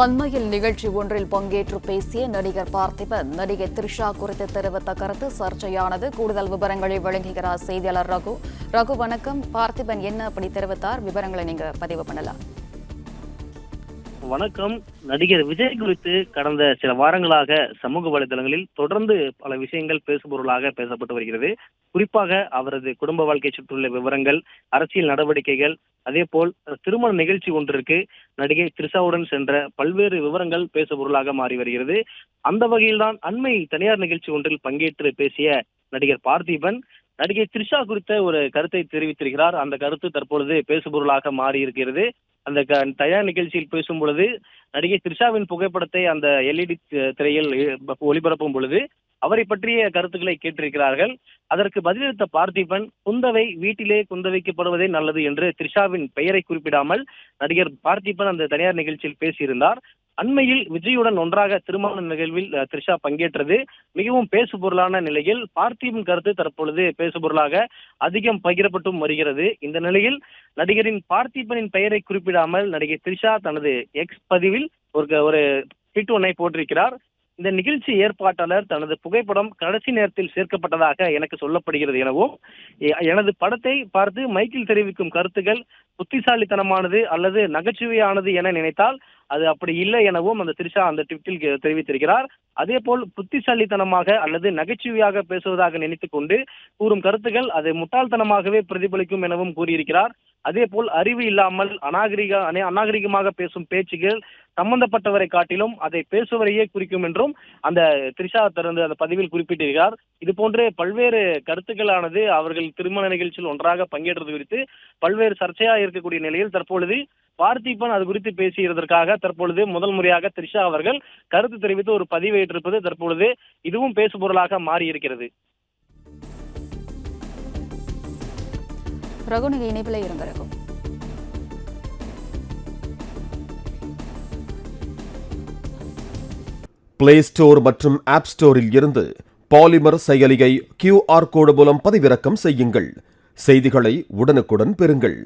அண்மையில் நிகழ்ச்சி ஒன்றில் பங்கேற்று பேசிய நடிகர் பார்த்திபன் நடிகை த்ரிஷா குறித்து தெரிவித்த கருத்து சர்ச்சையானது. கூடுதல் விவரங்களை வழங்குகிறார் செய்தியாளர் ரகு. ரகு, வணக்கம். பார்த்திபன் என்ன அப்படி தெரிவித்தார்? விவரங்களை நீங்க பதிவு பண்ணலாம். வணக்கம். நடிகர் விஜய் குறித்து கடந்த சில வாரங்களாக சமூக வலைதளங்களில் தொடர்ந்து பல விஷயங்கள் பேசுபொருளாக பேசப்பட்டு வருகிறது. குறிப்பாக அவரது குடும்ப வாழ்க்கை சுற்றியுள்ள விவரங்கள், அரசியல் நடவடிக்கைகள், அதே போல் திருமண நிகழ்ச்சி ஒன்றிற்கு நடிகை த்ரிஷாவுடன் சென்ற பல்வேறு விவரங்கள் பேசுபொருளாக மாறி வருகிறது. அந்த வகையில்தான் அண்மை தனியார் நிகழ்ச்சி ஒன்றில் பங்கேற்று பேசிய நடிகர் பார்த்திபன் நடிகை த்ரிஷா குறித்த ஒரு கருத்தை தெரிவித்திருக்கிறார். அந்த கருத்து தற்பொழுது பேசுபொருளாக மாறி இருக்கிறது. அந்த தயார் நிகழ்ச்சியில் பேசும் பொழுது நடிகை த்ரிஷாவின் புகைப்படத்தை அந்த LED திரையில் ஒளிபரப்பும் பொழுது அவரை பற்றிய கருத்துக்களை கேட்டிருக்கிறார்கள். அதற்கு பதிலளித்த பார்த்திபன், குந்தவை வீட்டிலே குந்தவைக்கப்படுவதே நல்லது என்று த்ரிஷாவின் பெயரை குறிப்பிடாமல் நடிகர் பார்த்திபன் அந்த தனியார் நிகழ்ச்சியில் பேசியிருந்தார். அண்மையில் விஜயுடன் ஒன்றாக திருமண நிகழ்வில் த்ரிஷா பங்கேற்றது மிகவும் பேசுபொருளான நிலையில் பார்த்திபன் கருத்து தற்பொழுது பேசுபொருளாக அதிகம் பகிரப்பட்டும் வருகிறது. இந்த நிலையில் நடிகரின் பார்த்திபனின் பெயரை குறிப்பிடாமல் நடிகை த்ரிஷா தனது எக்ஸ் பதிவில் ஒரு ட்வீட் ஒன்றை போட்டிருக்கிறார். இந்த நிகழ்ச்சி ஏற்பாட்டாளர் தனது புகைப்படம் கடைசி நேரத்தில் சேர்க்கப்பட்டதாக எனக்கு சொல்லப்படுகிறது எனவும், எனது படத்தை பார்த்து மைக்கில் தெரிவிக்கும் கருத்துக்கள் புத்திசாலித்தனமானது அல்லது நகைச்சுவையானது என நினைத்தால் அது அப்படி இல்லை எனவும் அந்த த்ரிஷா அந்த ட்வீட்டில் தெரிவித்திருக்கிறார். அதே போல் புத்திசாலித்தனமாக அல்லது நகைச்சுவையாக பேசுவதாக நினைத்துக் கொண்டு கூறும் கருத்துக்கள் அது முட்டாள்தனமாகவே பிரதிபலிக்கும் எனவும் கூறியிருக்கிறார். அதே போல் அறிவு இல்லாமல் அநாகரிகமாக பேசும் பேச்சுகள் சம்பந்தப்பட்டவரை காட்டிலும் அதை பேசுவரையே குறிக்கும் என்றும் அந்த த்ரிஷா தனது அந்த பதிவில் குறிப்பிட்டிருக்கிறார். இது போன்ற பல்வேறு கருத்துக்களானது அவர்கள் திருமண நிகழ்ச்சியில் ஒன்றாக பங்கேற்றது குறித்து பல்வேறு சர்ச்சையாக இருக்கக்கூடிய நிலையில் தற்பொழுது பார்த்திபன் அது குறித்து பேசியதற்காக தற்பொழுது முதல் முறையாக த்ரிஷா அவர்கள் கருத்து தெரிவித்து ஒரு பதிவை ஏற்றிருப்பது தற்பொழுது இதுவும் பேசுபொருளாக மாறி இருக்கிறது. ரகு, நீங்க இணைப்பில் இருங்க. ரகு, பிளே ஸ்டோர் மற்றும் ஆப் ஸ்டோரில் இருந்து பாலிமர் செயலியை QR கோடு மூலம் பதிவிறக்கம் செய்யுங்கள். செய்திகளை உடனுக்குடன் பெறுங்கள்.